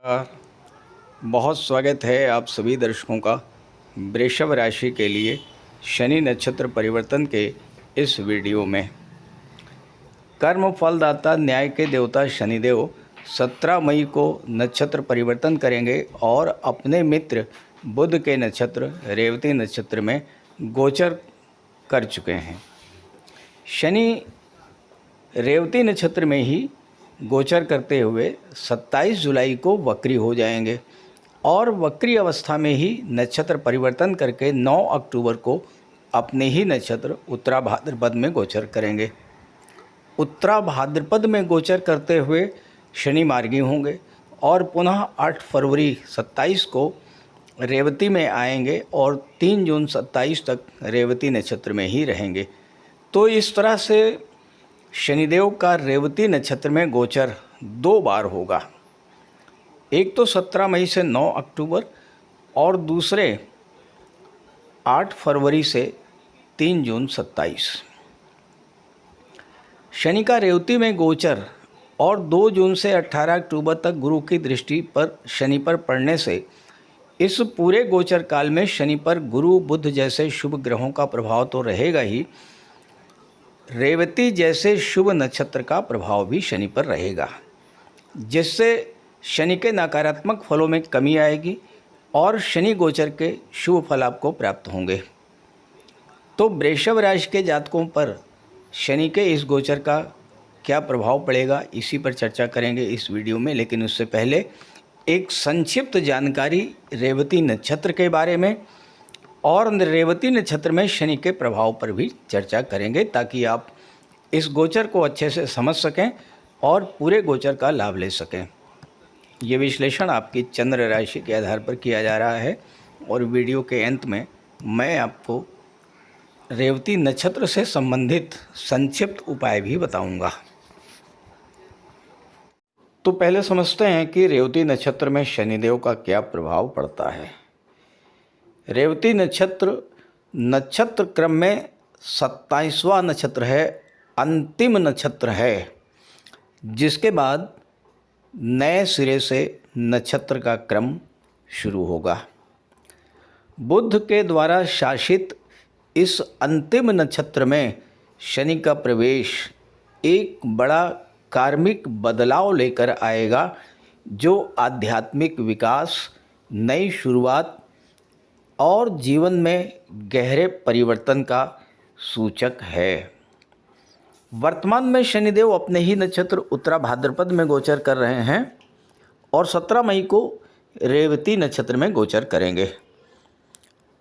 बहुत स्वागत है आप सभी दर्शकों का वृषभ राशि के लिए शनि नक्षत्र परिवर्तन के इस वीडियो में। कर्म फलदाता न्याय के देवता शनिदेव 17 मई को नक्षत्र परिवर्तन करेंगे और अपने मित्र बुध के नक्षत्र रेवती नक्षत्र में गोचर कर चुके हैं। शनि रेवती नक्षत्र में ही गोचर करते हुए 27 जुलाई को वक्री हो जाएंगे और वक्री अवस्था में ही नक्षत्र परिवर्तन करके 9 अक्टूबर को अपने ही नक्षत्र उत्तरा भाद्रपद में गोचर करेंगे। उत्तरा भाद्रपद में गोचर करते हुए शनि मार्गी होंगे और पुनः 8 फरवरी 27 को रेवती में आएंगे और 3 जून 27 तक रेवती नक्षत्र में ही रहेंगे। तो इस तरह से शनिदेव का रेवती नक्षत्र में गोचर 2 बार होगा, एक तो 17 मई से 9 अक्टूबर और दूसरे 8 फरवरी से 3 जून 27। शनि का रेवती में गोचर और 2 जून से 18 अक्टूबर तक गुरु की दृष्टि पर शनि पर पड़ने से इस पूरे गोचर काल में शनि पर गुरु बुध जैसे शुभ ग्रहों का प्रभाव तो रहेगा ही, रेवती जैसे शुभ नक्षत्र का प्रभाव भी शनि पर रहेगा, जिससे शनि के नकारात्मक फलों में कमी आएगी और शनि गोचर के शुभ फल आपको प्राप्त होंगे। तो वृषभ राशि के जातकों पर शनि के इस गोचर का क्या प्रभाव पड़ेगा, इसी पर चर्चा करेंगे इस वीडियो में। लेकिन उससे पहले एक संक्षिप्त जानकारी रेवती नक्षत्र के बारे में और रेवती नक्षत्र में शनि के प्रभाव पर भी चर्चा करेंगे, ताकि आप इस गोचर को अच्छे से समझ सकें और पूरे गोचर का लाभ ले सकें। ये विश्लेषण आपकी चंद्र राशि के आधार पर किया जा रहा है और वीडियो के अंत में मैं आपको रेवती नक्षत्र से संबंधित संक्षिप्त उपाय भी बताऊंगा। तो पहले समझते हैं कि रेवती नक्षत्र में शनिदेव का क्या प्रभाव पड़ता है। रेवती नक्षत्र क्रम में 27वां नक्षत्र है, अंतिम नक्षत्र है, जिसके बाद नए सिरे से नक्षत्र का क्रम शुरू होगा। बुध के द्वारा शासित इस अंतिम नक्षत्र में शनि का प्रवेश एक बड़ा कार्मिक बदलाव लेकर आएगा, जो आध्यात्मिक विकास, नई शुरुआत और जीवन में गहरे परिवर्तन का सूचक है। वर्तमान में शनिदेव अपने ही नक्षत्र उत्तरा भाद्रपद में गोचर कर रहे हैं और 17 मई को रेवती नक्षत्र में गोचर करेंगे।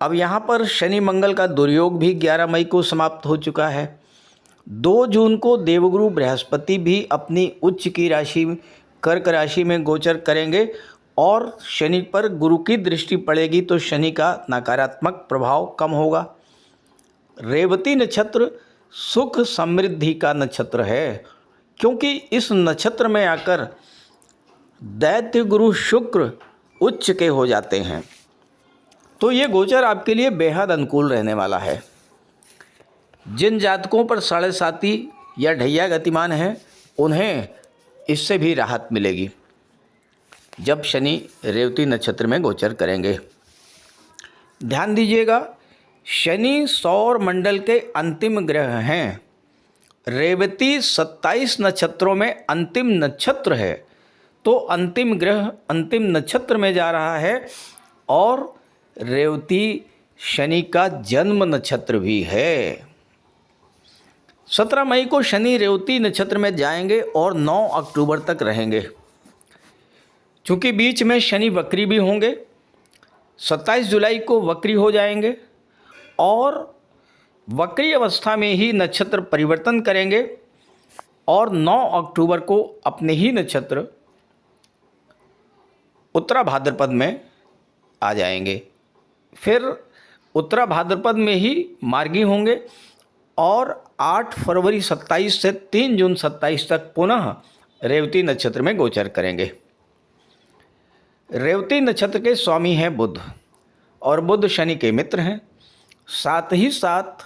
अब यहाँ पर शनि मंगल का दुर्योग भी 11 मई को समाप्त हो चुका है। 2 जून को देवगुरु बृहस्पति भी अपनी उच्च की राशि कर्क राशि में गोचर करेंगे और शनि पर गुरु की दृष्टि पड़ेगी, तो शनि का नकारात्मक प्रभाव कम होगा। रेवती नक्षत्र सुख समृद्धि का नक्षत्र है, क्योंकि इस नक्षत्र में आकर दैत्य गुरु शुक्र उच्च के हो जाते हैं। तो ये गोचर आपके लिए बेहद अनुकूल रहने वाला है। जिन जातकों पर 7.5 या ढैया गतिमान है, उन्हें इससे भी राहत मिलेगी जब शनि रेवती नक्षत्र में गोचर करेंगे। ध्यान दीजिएगा, शनि सौर मंडल के अंतिम ग्रह हैं। रेवती 27 नक्षत्रों में अंतिम नक्षत्र है, तो अंतिम ग्रह अंतिम नक्षत्र में जा रहा है और रेवती शनि का जन्म नक्षत्र भी है। 17 मई को शनि रेवती नक्षत्र में जाएंगे और 9 अक्टूबर तक रहेंगे। चूँकि बीच में शनि वक्री भी होंगे, 27 जुलाई को वक्री हो जाएंगे और वक्री अवस्था में ही नक्षत्र परिवर्तन करेंगे और 9 अक्टूबर को अपने ही नक्षत्र उत्तरा भाद्रपद में आ जाएंगे। फिर उत्तरा भाद्रपद में ही मार्गी होंगे और 8 फरवरी 27 से 3 जून 27 तक पुनः रेवती नक्षत्र में गोचर करेंगे। रेवती नक्षत्र के स्वामी हैं बुध और बुध शनि के मित्र हैं। साथ ही साथ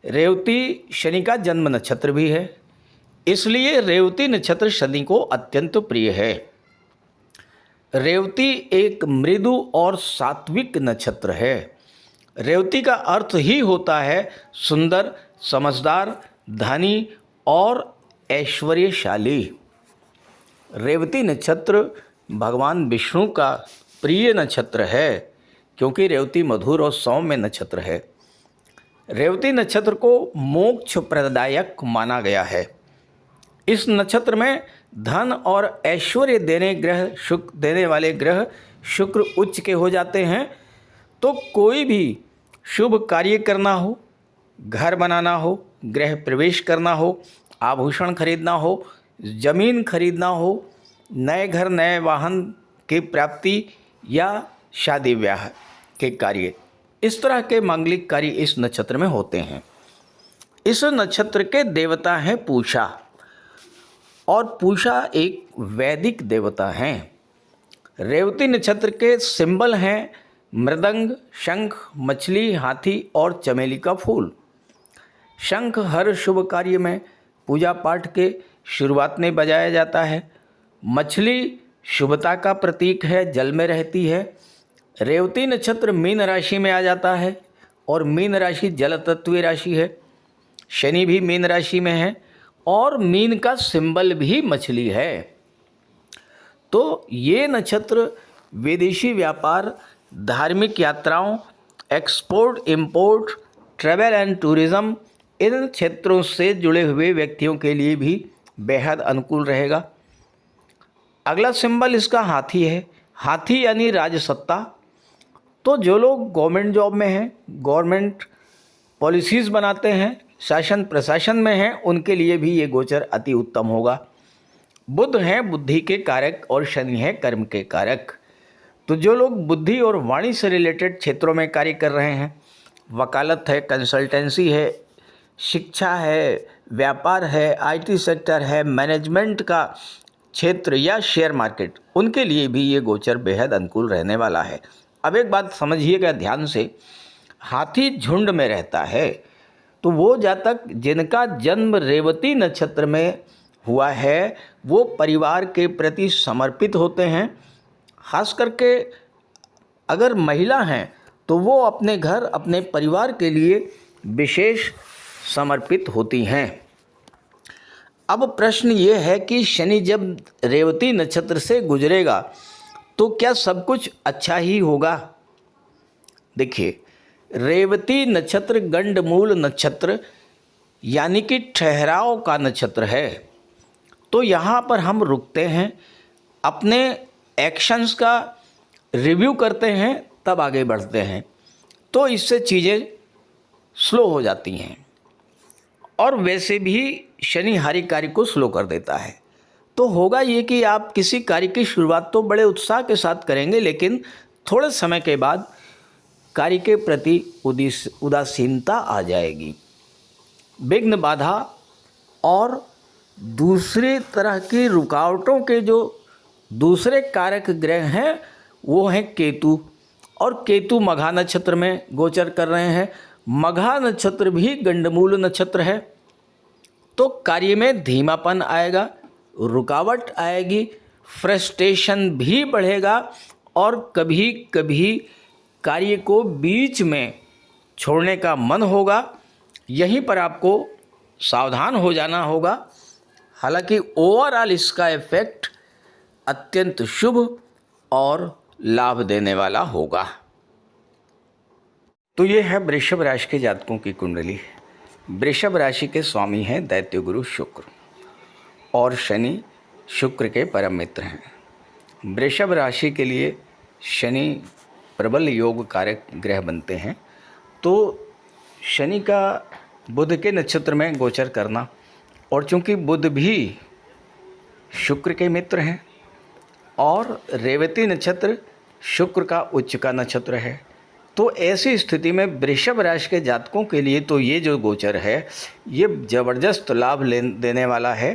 रेवती शनि का जन्म नक्षत्र भी है, इसलिए रेवती नक्षत्र शनि को अत्यंत प्रिय है। रेवती एक मृदु और सात्विक नक्षत्र है। रेवती का अर्थ ही होता है सुंदर, समझदार, धनी और ऐश्वर्यशाली। रेवती नक्षत्र भगवान विष्णु का प्रिय नक्षत्र है, क्योंकि रेवती मधुर और सौम्य नक्षत्र है। रेवती नक्षत्र को मोक्ष प्रदायक माना गया है। इस नक्षत्र में धन और ऐश्वर्य देने वाले ग्रह शुक्र उच्च के हो जाते हैं। तो कोई भी शुभ कार्य करना हो, घर बनाना हो, गृह प्रवेश करना हो, आभूषण खरीदना हो, जमीन खरीदना हो, नए घर नए वाहन की प्राप्ति या शादी ब्याह के कार्य, इस तरह के मांगलिक कार्य इस नक्षत्र में होते हैं। इस नक्षत्र के देवता हैं पूषा, और पूषा एक वैदिक देवता हैं। रेवती नक्षत्र के सिंबल हैं मृदंग, शंख, मछली, हाथी और चमेली का फूल। शंख हर शुभ कार्य में पूजा पाठ के शुरुआत में बजाया जाता है। मछली शुभता का प्रतीक है, जल में रहती है। रेवती नक्षत्र मीन राशि में आ जाता है, और मीन राशि जल तत्वीय राशि है। शनि भी मीन राशि में है, और मीन का सिंबल भी मछली है। तो ये नक्षत्र विदेशी व्यापार, धार्मिक यात्राओं, export import, travel and tourism, इन क्षेत्रों से जुड़े हुए व्यक्तियों के लिए भी बेहद अनुकूल रहेगा। अगला सिंबल इसका हाथी है। हाथी यानी राजसत्ता। तो जो लोग गवर्नमेंट जॉब में हैं, गवर्नमेंट पॉलिसीज़ बनाते हैं, शासन प्रशासन में हैं, उनके लिए भी ये गोचर अति उत्तम होगा। बुध हैं बुद्धि के कारक, और शनि है कर्म के कारक। तो जो लोग बुद्धि और वाणी से रिलेटेड क्षेत्रों में कार्य कर रहे हैं, वकालत है, कंसल्टेंसी है, शिक्षा है, व्यापार है, आईटी सेक्टर है, मैनेजमेंट का क्षेत्र या शेयर मार्केट, उनके लिए भी ये गोचर बेहद अनुकूल रहने वाला है। अब एक बात समझिएगा ध्यान से, हाथी झुंड में रहता है। तो वो जातक जिनका जन्म रेवती नक्षत्र में हुआ है, वो परिवार के प्रति समर्पित होते हैं। खास करके अगर महिला हैं तो वो अपने घर, अपने परिवार के लिए विशेष समर्पित होती हैं। अब प्रश्न ये है कि शनि जब रेवती नक्षत्र से गुजरेगा तो क्या सब कुछ अच्छा ही होगा? देखिए, रेवती नक्षत्र गंडमूल नक्षत्र यानी कि ठहराव का नक्षत्र है। तो यहाँ पर हम रुकते हैं, अपने एक्शंस का रिव्यू करते हैं, तब आगे बढ़ते हैं। तो इससे चीज़ें स्लो हो जाती हैं, और वैसे भी शनि हर कार्य को स्लो कर देता है। तो होगा ये कि आप किसी कार्य की शुरुआत तो बड़े उत्साह के साथ करेंगे, लेकिन थोड़े समय के बाद कार्य के प्रति उदासीनता आ जाएगी। विघ्न, बाधा और दूसरे तरह की रुकावटों के जो दूसरे कारक ग्रह हैं वो हैं केतु, और केतु मघा नक्षत्र में गोचर कर रहे हैं। मघा नक्षत्र भी गंडमूल नक्षत्र है। तो कार्य में धीमापन आएगा, रुकावट आएगी, फ्रस्ट्रेशन भी बढ़ेगा, और कभी कभी कार्य को बीच में छोड़ने का मन होगा। यहीं पर आपको सावधान हो जाना होगा। हालांकि ओवरऑल इसका इफेक्ट अत्यंत शुभ और लाभ देने वाला होगा। तो ये है वृषभ राशि के जातकों की कुंडली। वृषभ राशि के स्वामी हैं दैत्य गुरु शुक्र, और शनि शुक्र के परम मित्र हैं। वृषभ राशि के लिए शनि प्रबल योग कारक ग्रह बनते हैं। तो शनि का बुध के नक्षत्र में गोचर करना, और चूंकि बुध भी शुक्र के मित्र हैं, और रेवती नक्षत्र शुक्र का उच्च का नक्षत्र है, तो ऐसी स्थिति में वृषभ राशि के जातकों के लिए तो ये जो गोचर है ये ज़बरदस्त लाभ देने वाला है।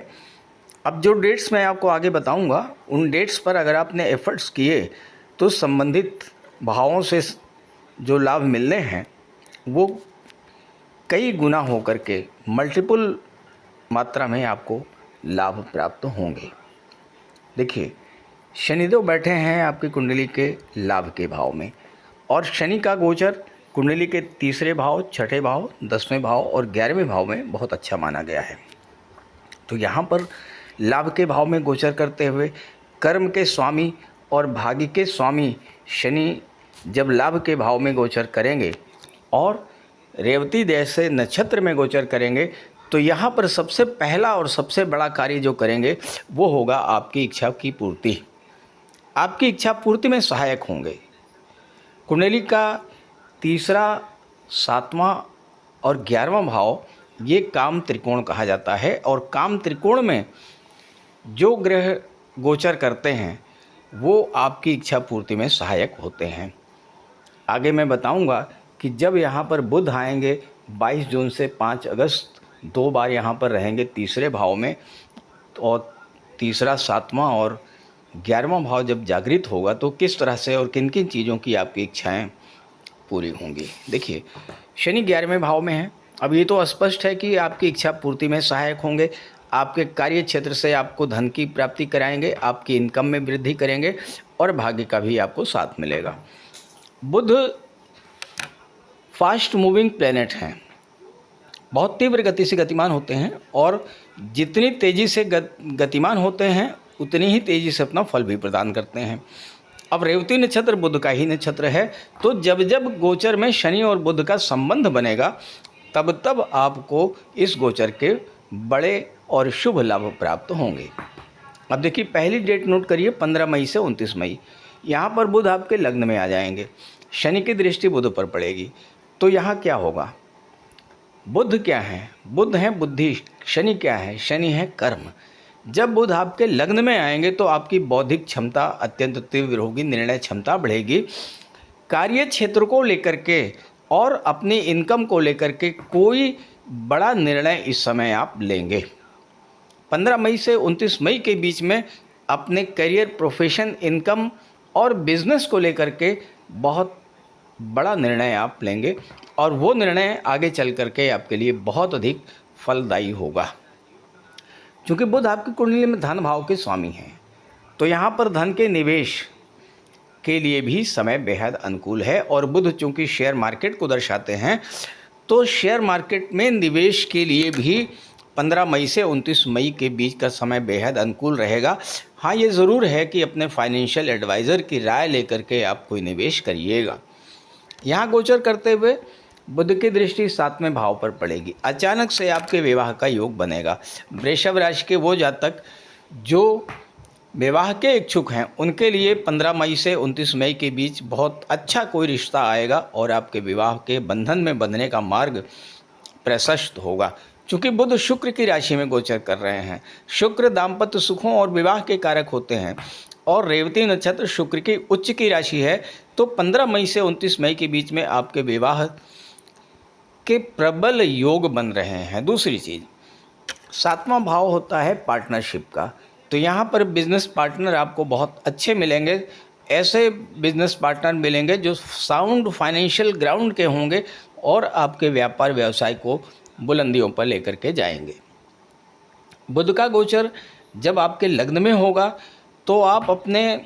अब जो डेट्स मैं आपको आगे बताऊंगा, उन डेट्स पर अगर आपने एफर्ट्स किए तो संबंधित भावों से जो लाभ मिलने हैं वो कई गुना हो करके मल्टीपल मात्रा में आपको लाभ प्राप्त होंगे। देखिए, शनिदेव बैठे हैं आपकी कुंडली के लाभ के भाव में, और शनि का गोचर कुंडली के तीसरे भाव, छठे भाव, 10वें भाव और 11वें भाव में बहुत अच्छा माना गया है। तो यहाँ पर लाभ के भाव में गोचर करते हुए कर्म के स्वामी और भाग्य के स्वामी शनि जब लाभ के भाव में गोचर करेंगे और रेवती जैसे नक्षत्र में गोचर करेंगे, तो यहाँ पर सबसे पहला और सबसे बड़ा कार्य जो करेंगे वो होगा आपकी इच्छा की पूर्ति। आपकी इच्छा पूर्ति में सहायक होंगे। कुंडली का तीसरा, 7वां और 11वां भाव ये काम त्रिकोण कहा जाता है, और काम त्रिकोण में जो ग्रह गोचर करते हैं वो आपकी इच्छा पूर्ति में सहायक होते हैं। आगे मैं बताऊंगा कि जब यहाँ पर बुध आएंगे 22 जून से 5 अगस्त 2 बार यहाँ पर रहेंगे तीसरे भाव में, और तीसरा, 7वां और 11वां भाव जब जागृत होगा तो किस तरह से और किन किन चीज़ों की आपकी इच्छाएं पूरी होंगी। देखिए, शनि 11वें भाव में है। अब ये तो स्पष्ट है कि आपकी इच्छा पूर्ति में सहायक होंगे, आपके कार्य क्षेत्र से आपको धन की प्राप्ति कराएंगे, आपकी इनकम में वृद्धि करेंगे और भाग्य का भी आपको साथ मिलेगा। बुध फास्ट मूविंग प्लैनेट हैं, बहुत तीव्र गति से गतिमान होते हैं, और जितनी तेज़ी से गतिमान होते हैं उतनी ही तेज़ी से अपना फल भी प्रदान करते हैं। अब रेवती नक्षत्र बुध का ही नक्षत्र है, तो जब जब गोचर में शनि और बुध का संबंध बनेगा तब तब आपको इस गोचर के बड़े और शुभ लाभ प्राप्त होंगे। अब देखिए, पहली डेट नोट करिए, 15 मई से 29 मई। यहाँ पर बुध आपके लग्न में आ जाएंगे, शनि की दृष्टि बुध पर पड़ेगी। तो यहाँ क्या होगा? बुध क्या है? बुध है बुद्धि। शनि क्या है? शनि है कर्म। जब बुध आपके लग्न में आएंगे तो आपकी बौद्धिक क्षमता अत्यंत तीव्र होगी, निर्णय क्षमता बढ़ेगी। कार्य क्षेत्र को लेकर के और अपनी इनकम को लेकर के कोई बड़ा निर्णय इस समय आप लेंगे। 15 मई से 29 मई के बीच में अपने करियर, प्रोफेशन, इनकम और बिजनेस को लेकर के बहुत बड़ा निर्णय आप लेंगे, और वो निर्णय आगे चल करके आपके लिए बहुत अधिक फलदायी होगा। क्योंकि बुध आपकी कुंडली में धन भाव के स्वामी हैं, तो यहाँ पर धन के निवेश के लिए भी समय बेहद अनुकूल है। और बुध चूँकि शेयर मार्केट को दर्शाते हैं, तो शेयर मार्केट में निवेश के लिए भी 15 मई से 29 मई के बीच का समय बेहद अनुकूल रहेगा। हाँ, ये ज़रूर है कि अपने फाइनेंशियल एडवाइज़र की राय लेकर के आप कोई निवेश करिएगा। यहाँ गोचर करते हुए बुध की दृष्टि 7वें भाव पर पड़ेगी। अचानक से आपके विवाह का योग बनेगा। वृषभ राशि के वो जातक जो विवाह के इच्छुक हैं उनके लिए 15 मई से 29 मई के बीच बहुत अच्छा कोई रिश्ता आएगा और आपके विवाह के बंधन में बंधने का मार्ग प्रशस्त होगा। चूँकि बुध शुक्र की राशि में गोचर कर रहे हैं, शुक्र दाम्पत्य सुखों और विवाह के कारक होते हैं, और रेवती नक्षत्र शुक्र की उच्च की राशि है, तो 15 मई से 29 मई के बीच में आपके विवाह के प्रबल योग बन रहे हैं। दूसरी चीज़, 7वां भाव होता है पार्टनरशिप का, तो यहाँ पर बिजनेस पार्टनर आपको बहुत अच्छे मिलेंगे। ऐसे बिजनेस पार्टनर मिलेंगे जो साउंड फाइनेंशियल ग्राउंड के होंगे और आपके व्यापार व्यवसाय को बुलंदियों पर लेकर के जाएंगे। बुध का गोचर जब आपके लग्न में होगा तो आप अपने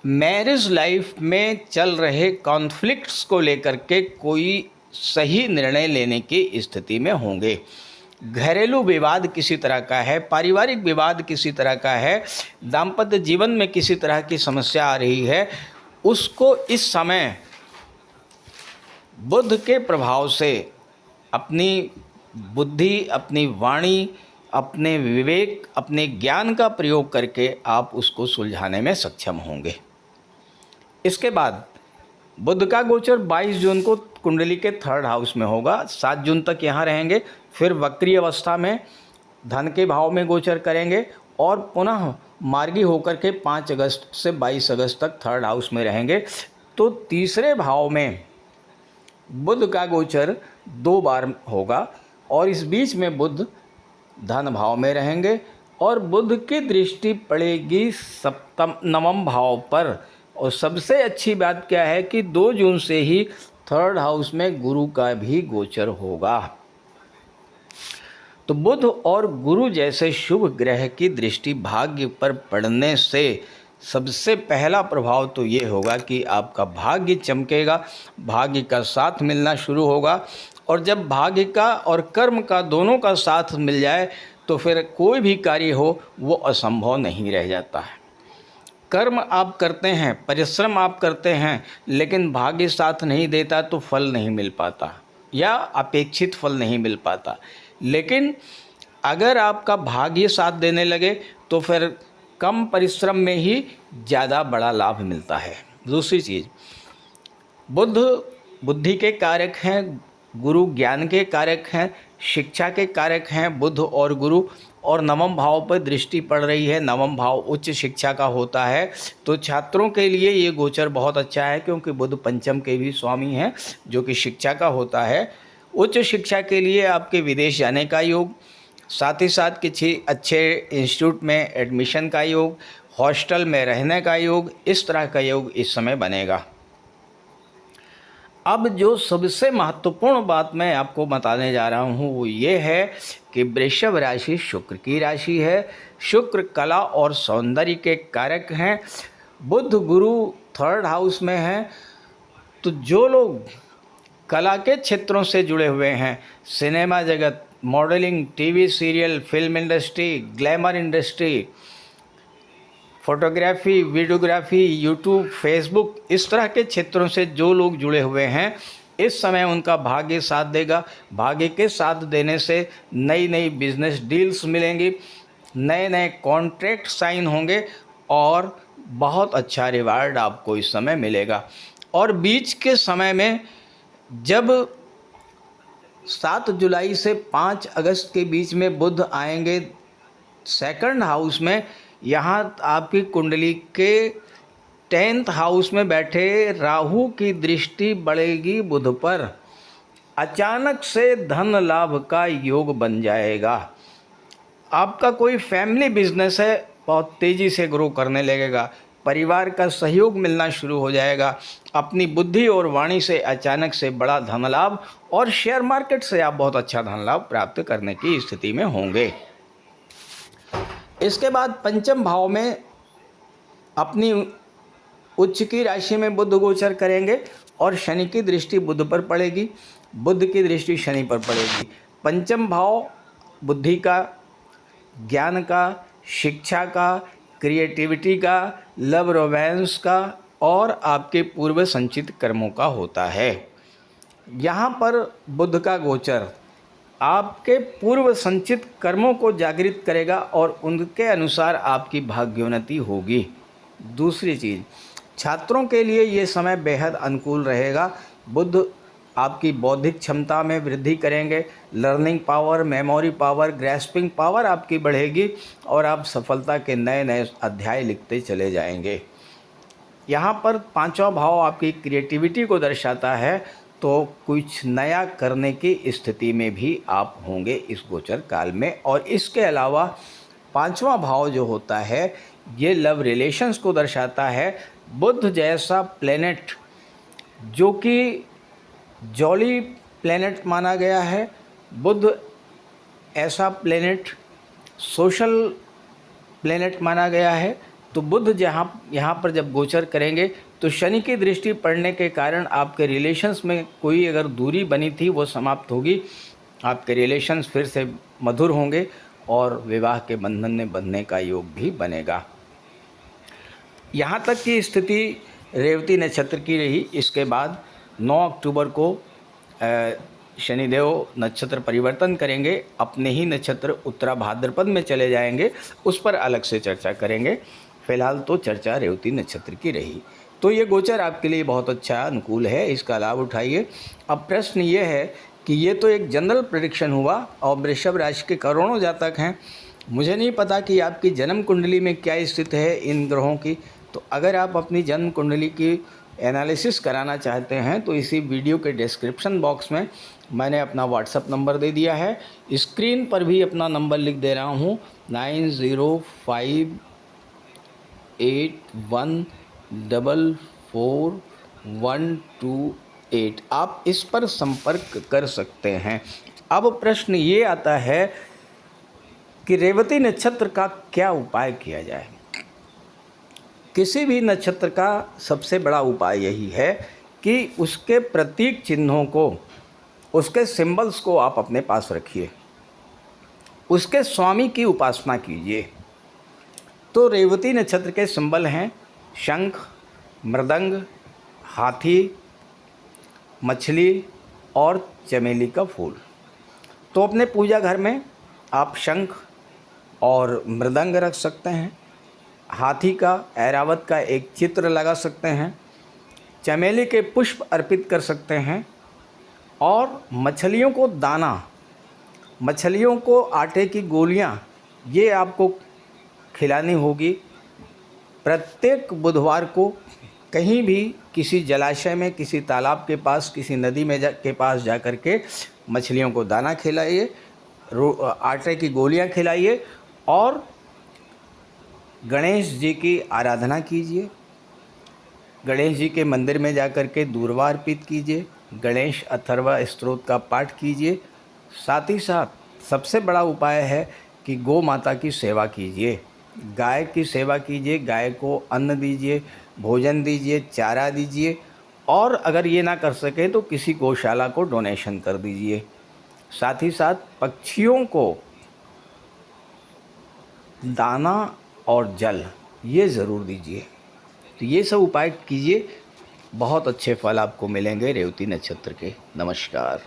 मैरिज लाइफ में चल रहे कॉन्फ्लिक्ट्स को लेकर के कोई सही निर्णय लेने की स्थिति में होंगे। घरेलू विवाद किसी तरह का है, पारिवारिक विवाद किसी तरह का है, दाम्पत्य जीवन में किसी तरह की समस्या आ रही है, उसको इस समय बुध के प्रभाव से अपनी बुद्धि, अपनी वाणी, अपने विवेक, अपने ज्ञान का प्रयोग करके आप उसको सुलझाने में सक्षम होंगे। इसके बाद बुध का गोचर 22 जून को कुंडली के 3rd हाउस में होगा, 7 जून तक यहाँ रहेंगे, फिर वक्री अवस्था में धन के भाव में गोचर करेंगे और पुनः मार्गी होकर के 5 अगस्त से 22 अगस्त तक 3rd हाउस में रहेंगे। तो तीसरे भाव में बुध का गोचर 2 बार होगा और इस बीच में बुध धन भाव में रहेंगे और बुध की दृष्टि पड़ेगी 9वें भाव पर। और सबसे अच्छी बात क्या है कि 2 जून से ही 3rd हाउस में गुरु का भी गोचर होगा। तो बुध और गुरु जैसे शुभ ग्रह की दृष्टि भाग्य पर पड़ने से सबसे पहला प्रभाव तो ये होगा कि आपका भाग्य चमकेगा, भाग्य का साथ मिलना शुरू होगा। और जब भाग्य का और कर्म का दोनों का साथ मिल जाए तो फिर कोई भी कार्य हो वो असंभव नहीं रह जाता है। कर्म आप करते हैं, परिश्रम आप करते हैं, लेकिन भाग्य साथ नहीं देता तो फल नहीं मिल पाता या अपेक्षित फल नहीं मिल पाता। लेकिन अगर आपका भाग्य साथ देने लगे तो फिर कम परिश्रम में ही ज़्यादा बड़ा लाभ मिलता है। दूसरी चीज़, बुध बुद्धि के कारक हैं, गुरु ज्ञान के कारक हैं, शिक्षा के कारक हैं बुध और गुरु, और नवम भाव पर दृष्टि पड़ रही है। नवम भाव उच्च शिक्षा का होता है, तो छात्रों के लिए ये गोचर बहुत अच्छा है, क्योंकि बुध पंचम के भी स्वामी हैं जो कि शिक्षा का होता है। उच्च शिक्षा के लिए आपके विदेश जाने का योग, साथ ही साथ किसी अच्छे इंस्टीट्यूट में एडमिशन का योग, हॉस्टल में रहने का योग, इस तरह का योग इस समय बनेगा। अब जो सबसे महत्वपूर्ण बात मैं आपको बताने जा रहा हूँ वो ये है कि वृषभ राशि शुक्र की राशि है। शुक्र कला और सौंदर्य के कारक हैं। बुध गुरु थर्ड हाउस में हैं। तो जो लोग कला के क्षेत्रों से जुड़े हुए हैं, सिनेमा जगत, modelling, TV serial, film industry, glamour industry, photography, videography, YouTube, Facebook, इस तरह के क्षेत्रों से जो लोग जुड़े हुए हैं, इस समय उनका भाग्य साथ देगा। भाग्य के साथ देने से नई नई बिजनेस डील्स मिलेंगी, नए नए कॉन्ट्रैक्ट साइन होंगे और बहुत अच्छा रिवार्ड आपको इस समय मिलेगा। और बीच के समय में जब 7 जुलाई से 5 अगस्त के बीच में बुध आएंगे सेकंड हाउस में, यहाँ आपकी कुंडली के 10th हाउस में बैठे राहु की दृष्टि बढ़ेगी बुध पर। अचानक से धन लाभ का योग बन जाएगा। आपका कोई फैमिली बिजनेस है, बहुत तेज़ी से ग्रो करने लगेगा। परिवार का सहयोग मिलना शुरू हो जाएगा। अपनी बुद्धि और वाणी से अचानक से बड़ा धन लाभ, और शेयर मार्केट से आप बहुत अच्छा धन लाभ प्राप्त करने की स्थिति में होंगे। इसके बाद पंचम भाव में अपनी उच्च की राशि में बुध गोचर करेंगे और शनि की दृष्टि बुध पर पड़ेगी, बुध की दृष्टि शनि पर पड़ेगी। पंचम भाव बुद्धि का, ज्ञान का, शिक्षा का, क्रिएटिविटी का, लव रोमांस का और आपके पूर्व संचित कर्मों का होता है। यहाँ पर बुध का गोचर आपके पूर्व संचित कर्मों को जागृत करेगा और उनके अनुसार आपकी भाग्योन्नति होगी। दूसरी चीज़, छात्रों के लिए ये समय बेहद अनुकूल रहेगा। बुध आपकी बौद्धिक क्षमता में वृद्धि करेंगे। Learning power, memory power, grasping power आपकी बढ़ेगी और आप सफलता के नए नए अध्याय लिखते चले जाएंगे। यहाँ पर 5वां भाव आपकी क्रिएटिविटी को दर्शाता है, तो कुछ नया करने की स्थिति में भी आप होंगे इस गोचर काल में। और इसके अलावा 5वां भाव जो होता है ये लव रिलेशंस को दर्शाता है। बुध जैसा प्लेनेट जो कि जॉली प्लेनेट माना गया है, बुध ऐसा प्लेनेट सोशल प्लेनेट माना गया है। तो बुध यहाँ पर जब गोचर करेंगे तो शनि की दृष्टि पड़ने के कारण आपके रिलेशंस में कोई अगर दूरी बनी थी वो समाप्त होगी। आपके रिलेशंस फिर से मधुर होंगे और विवाह के बंधन में बंधने का योग भी बनेगा। यहाँ तक की स्थिति रेवती नक्षत्र की रही। इसके बाद 9 अक्टूबर को शनिदेव नक्षत्र परिवर्तन करेंगे, अपने ही नक्षत्र उत्तरा भाद्रपद में चले जाएंगे, उस पर अलग से चर्चा करेंगे। फिलहाल तो चर्चा रेवती नक्षत्र की रही। तो ये गोचर आपके लिए बहुत अच्छा अनुकूल है, इसका लाभ उठाइए। अब प्रश्न ये है कि ये तो एक जनरल प्रेडिक्शन हुआ और वृषभ राशि के करोड़ों जातक हैं, मुझे नहीं पता कि आपकी जन्म कुंडली में क्या स्थिति है इन ग्रहों की। तो अगर आप अपनी जन्म कुंडली की एनालिसिस कराना चाहते हैं तो इसी वीडियो के डिस्क्रिप्शन बॉक्स में मैंने अपना व्हाट्सएप नंबर दे दिया है। स्क्रीन पर भी अपना नंबर लिख दे रहा हूँ 9058414128। आप इस पर संपर्क कर सकते हैं। अब प्रश्न ये आता है कि रेवती नक्षत्र का क्या उपाय किया जाए। किसी भी नक्षत्र का सबसे बड़ा उपाय यही है कि उसके प्रतीक चिन्हों को, उसके सिंबल्स को आप अपने पास रखिए, उसके स्वामी की उपासना कीजिए। तो रेवती नक्षत्र के सिंबल हैं शंख, मृदंग, हाथी, मछली और चमेली का फूल। तो अपने पूजा घर में आप शंख और मृदंग रख सकते हैं, हाथी का, ऐरावत का एक चित्र लगा सकते हैं, चमेली के पुष्प अर्पित कर सकते हैं और मछलियों को दाना, मछलियों को आटे की गोलियां ये आपको खिलानी होगी। प्रत्येक बुधवार को कहीं भी किसी जलाशय में, किसी तालाब के पास, किसी नदी में के पास जा कर के मछलियों को दाना खिलाइए, आटे की गोलियां खिलाइए और गणेश जी की आराधना कीजिए। गणेश जी के मंदिर में जा कर के दूर्वा अर्पित कीजिए, गणेश अथर्व स्तोत्र का पाठ कीजिए। साथ ही साथ सबसे बड़ा उपाय है कि गौ माता की सेवा कीजिए, गाय की सेवा कीजिए, गाय को अन्न दीजिए, भोजन दीजिए, चारा दीजिए और अगर ये ना कर सके तो किसी गौशाला को डोनेशन कर दीजिए। साथ ही साथ पक्षियों को दाना और जल ये ज़रूर दीजिए। तो ये सब उपाय कीजिए, बहुत अच्छे फल आपको मिलेंगे रेवती नक्षत्र के। नमस्कार।